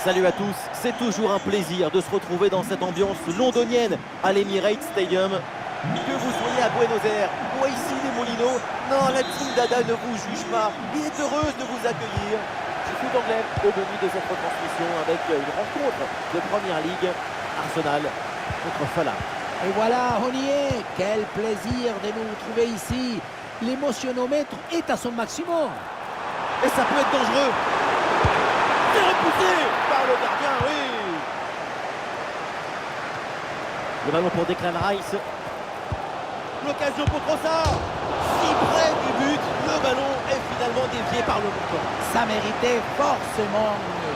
Salut à tous, c'est toujours un plaisir de se retrouver dans cette ambiance londonienne à l'Emirates Stadium. Que vous soyez à Buenos Aires ou ici les Molinos, non, la team Dada ne vous juge pas et est heureuse de vous accueillir. Je suis d'anglais au menu de cette retransmission avec une rencontre de Première Ligue, Arsenal contre Fulham. Et voilà, on y est. Quel plaisir de nous retrouver ici. L'émotionnomètre est à son maximum. Et ça peut être dangereux. C'est repoussé par le gardien, oui. Le ballon pour Declan Rice. L'occasion pour Trossard. Si près du but, le ballon est finalement dévié par le montant. Ça méritait forcément mieux.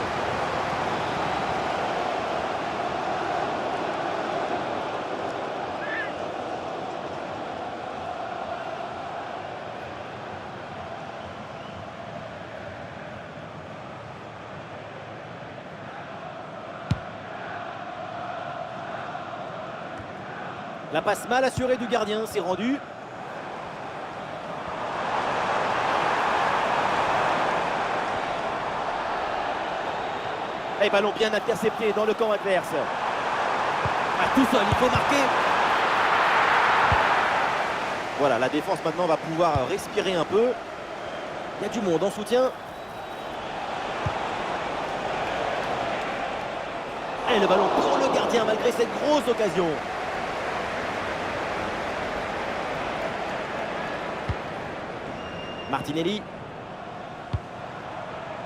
La passe mal assurée du gardien, c'est rendu. Et ballon bien intercepté dans le camp adverse. Tout seul, il faut marquer. Voilà, la défense maintenant va pouvoir respirer un peu. Il y a du monde en soutien. Et le ballon pour le gardien malgré cette grosse occasion. Martinelli.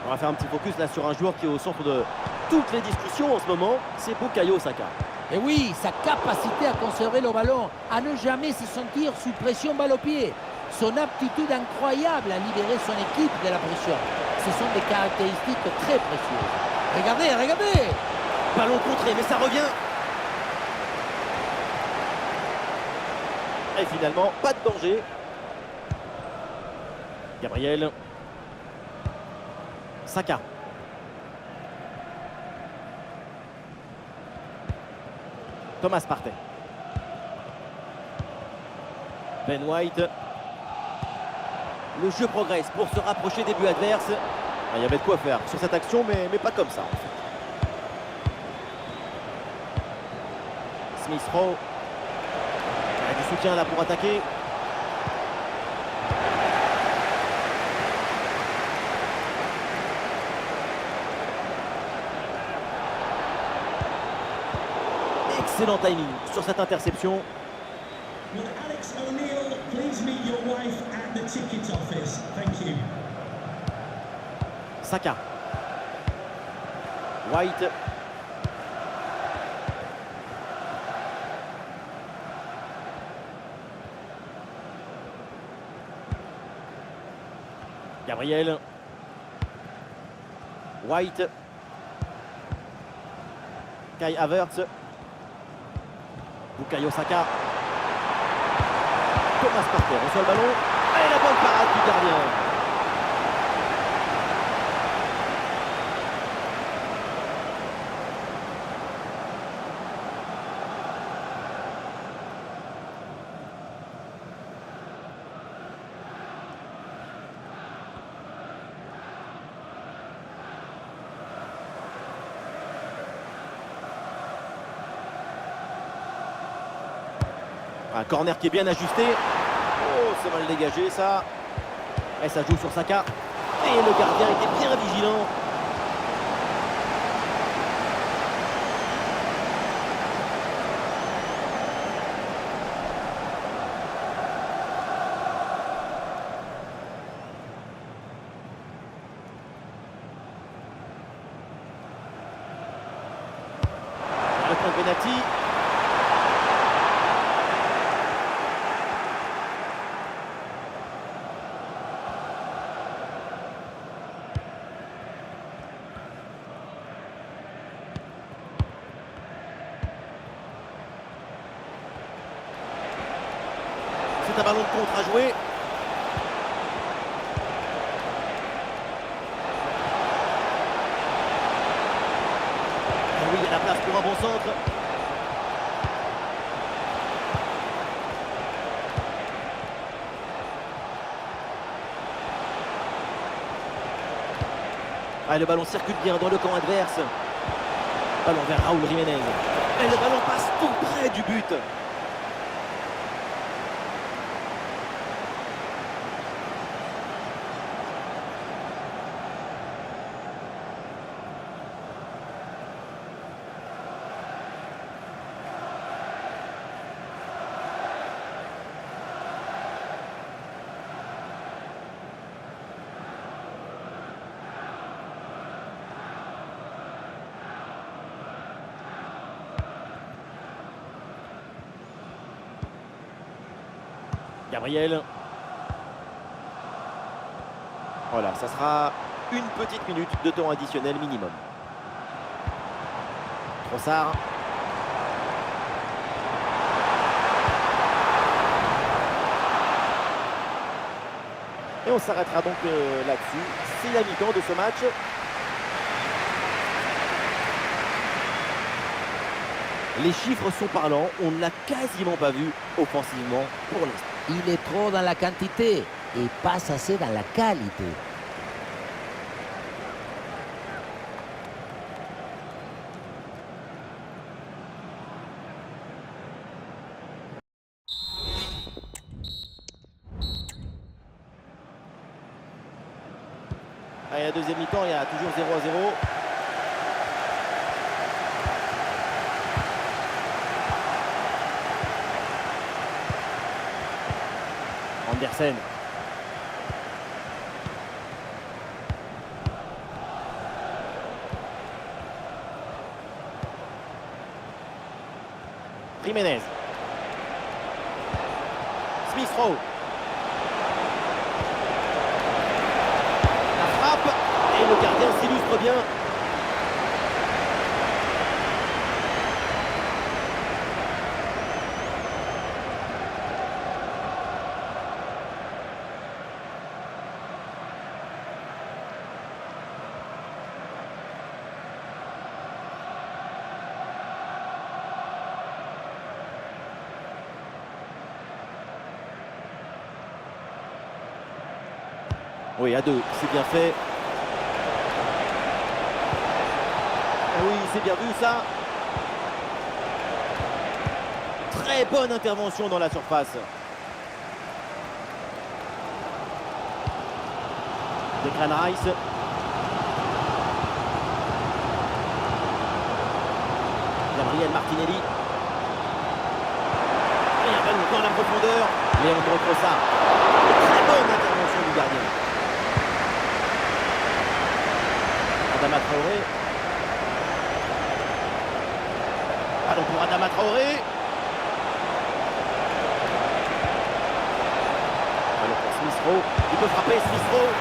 On va faire un petit focus là sur un joueur qui est au centre de toutes les discussions en ce moment, c'est Bukayo Saka. Et oui, sa capacité à conserver le ballon, à ne jamais se sentir sous pression balle au pied. Son aptitude incroyable à libérer son équipe de la pression. Ce sont des caractéristiques très précieuses. Regardez, regardez! Ballon contré, mais ça revient. Et finalement, pas de danger. Gabriel. Saka. Thomas Partey. Ben White. Le jeu progresse pour se rapprocher des buts adverses. Il y avait de quoi faire sur cette action, mais pas comme ça en fait. Smith Rowe. Il y a du soutien là pour attaquer. Excellent timing sur cette interception. Will Alex O'Neill please meet your wife at the ticket office? Thank you. Saka. White. Gabriel. White. Kai Havertz. Bukayo Saka. Thomas Partey reçoit le ballon. Et la bonne parade du gardien. Un corner qui est bien ajusté. Oh, c'est mal dégagé ça. Et ça joue sur Saka. Et le gardien était bien vigilant. Le point de penalty. C'est un ballon de contre à jouer. Et oui, il y a la place pour un bon centre. Ah, le ballon circule bien dans le camp adverse. Ballon vers Raúl Jiménez. Et le ballon passe tout près du but. Gabriel. Voilà, ça sera une petite minute de temps additionnel minimum. Trossard. Et on s'arrêtera donc là-dessus. C'est la mi-temps de ce match. Les chiffres sont parlants. On ne l'a quasiment pas vu offensivement pour l'instant. Il est trop dans la quantité et pas assez dans la qualité. Allez, la deuxième mi-temps, il y a toujours 0-0. Andersen. Jiménez. Smith-Rowe. La frappe. Et le gardien s'illustre bien. Oui, à deux, c'est bien fait. Oui, c'est bien vu ça. Très bonne intervention dans la surface. Declan Rice. Gabriel Martinelli. Et un ballon dans la profondeur. Leandro Trossard. Très bonne intervention du gardien. Adama Traoré. Ballon pour Adama Traoré. Ballon pour Smith-Rowe. Il peut frapper Smith-Rowe.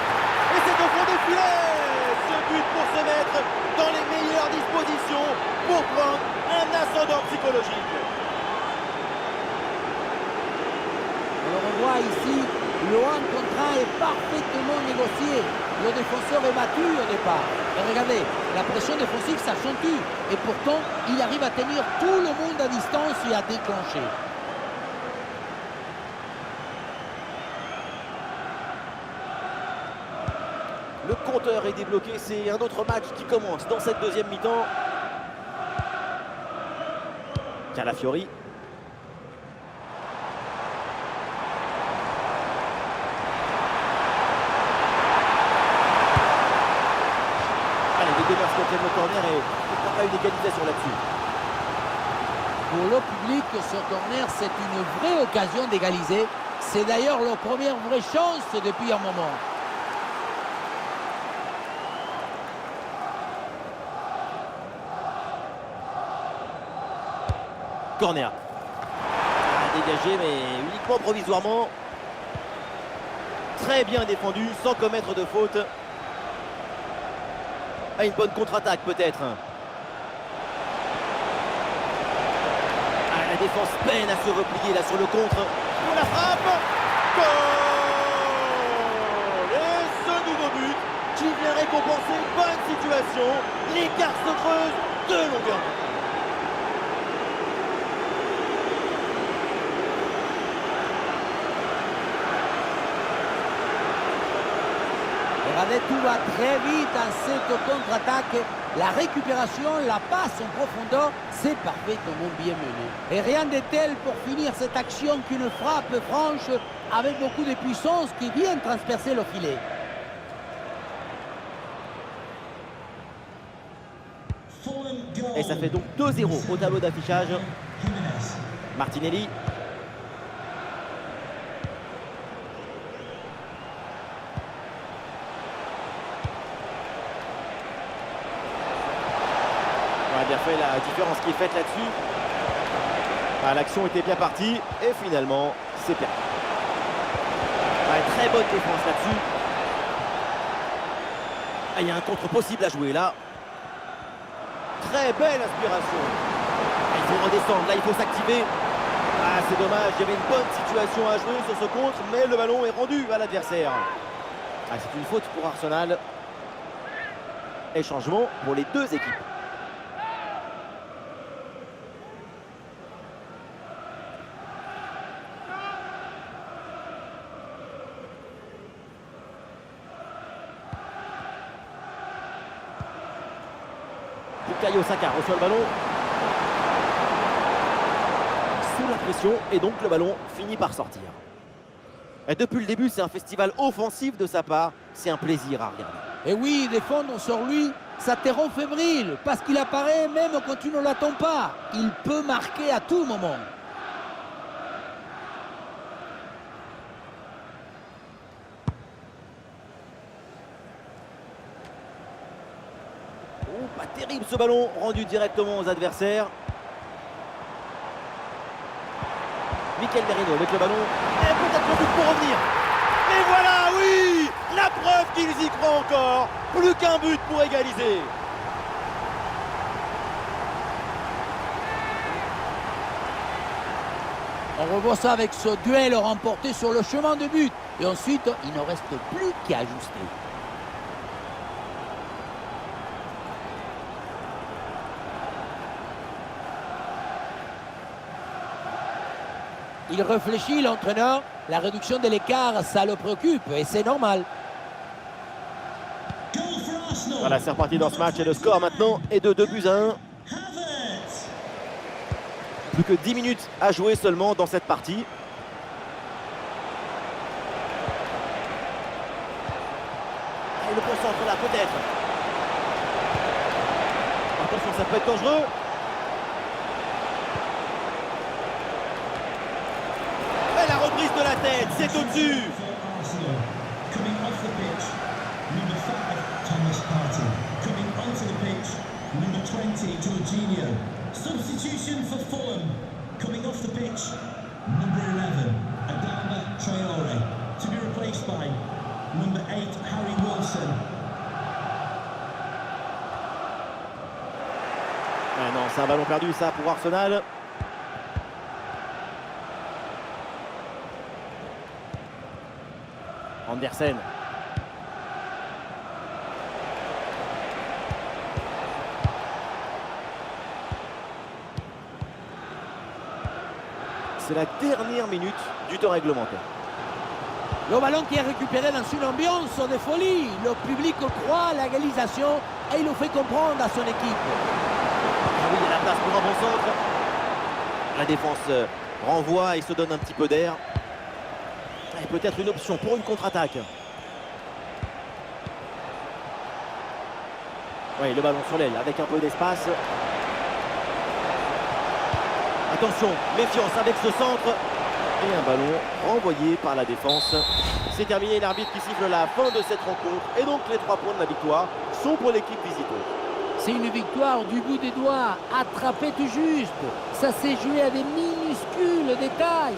Et c'est au fond des filets. Ce but pour se mettre dans les meilleures dispositions pour prendre un ascendant psychologique. Alors on voit ici, le 1 contre 1 est parfaitement négocié. Le défenseur est battu au départ. Et regardez, la pression défensive s'accentue. Et pourtant, il arrive à tenir tout le monde à distance et à déclencher. Le compteur est débloqué, c'est un autre match qui commence dans cette deuxième mi-temps. Calafiori. Allez, les deux marques le corner et il n'y a pas une égalisation là-dessus. Pour le public, ce corner, c'est une vraie occasion d'égaliser. C'est d'ailleurs leur première vraie chance depuis un moment. Corner. Dégagé, mais uniquement provisoirement. Très bien défendu, sans commettre de faute. Ah, une bonne contre-attaque peut-être. Ah, la défense peine à se replier là sur le contre. Pour la frappe. Goal! Et ce nouveau but qui vient récompenser une bonne situation. L'écart se creuse de longueur. Regardez, tout va très vite en cette contre-attaque La récupération, la passe en profondeur, c'est parfaitement bien mené. Et rien de tel pour finir cette action qu'une frappe franche avec beaucoup de puissance qui vient transpercer le filet. Et ça fait donc 2-0 au tableau d'affichage. Martinelli. On a bien fait la différence qui est faite là-dessus. Ah, l'action était bien partie et finalement c'est perdu. Très bonne défense là-dessus. Il y a un contre possible à jouer là. Très belle inspiration. Il faut redescendre, là il faut s'activer. Ah, c'est dommage, il y avait une bonne situation à jouer sur ce contre, mais le ballon est rendu à l'adversaire. Ah, c'est une faute pour Arsenal. Et changement pour les deux équipes. Bukayo Saka reçoit le ballon. Sous la pression et donc le ballon finit par sortir. Et depuis le début, c'est un festival offensif de sa part. C'est un plaisir à regarder. Et oui, défendre sur lui, ça te rend fébrile parce qu'il apparaît même quand tu ne l'attends pas. Il peut marquer à tout moment. Oh, pas terrible ce ballon rendu directement aux adversaires. Mikel Merino avec le ballon. Et peut-être le but pour revenir. Et voilà, oui, la preuve qu'ils y croient encore. Plus qu'un but pour égaliser. On revoit ça avec ce duel remporté sur le chemin de but. Et ensuite, il ne reste plus qu'à ajuster. Il réfléchit, l'entraîneur. La réduction de l'écart, ça le préoccupe et c'est normal. Voilà, c'est reparti dans ce match et le score maintenant est de 2-1. Plus que 10 minutes à jouer seulement dans cette partie. Et le concentre là peut-être. Attention, ça peut être dangereux. Et la reprise de la tête, c'est au-dessus. Substitution for Fulham. Coming off the pitch, number 11, Adama Traore, to be replaced by number 8, Harry Wilson. Ah non, c'est un ballon perdu ça pour Arsenal. Andersen. C'est la dernière minute du temps réglementaire. Le ballon qui est récupéré dans une ambiance de folie. Le public croit à l'égalisation et il le fait comprendre à son équipe. Ah oui, il y a la place pour un bon centre. La défense renvoie et se donne un petit peu d'air. Et peut-être une option pour une contre-attaque. Oui, le ballon sur l'aile avec un peu d'espace. Attention, méfiance avec ce centre. Et un ballon renvoyé par la défense. C'est terminé, l'arbitre qui siffle la fin de cette rencontre. Et donc les 3 points de la victoire sont pour l'équipe visiteur. C'est une victoire du bout des doigts, attrapée tout juste. Ça s'est joué à des minuscules détails.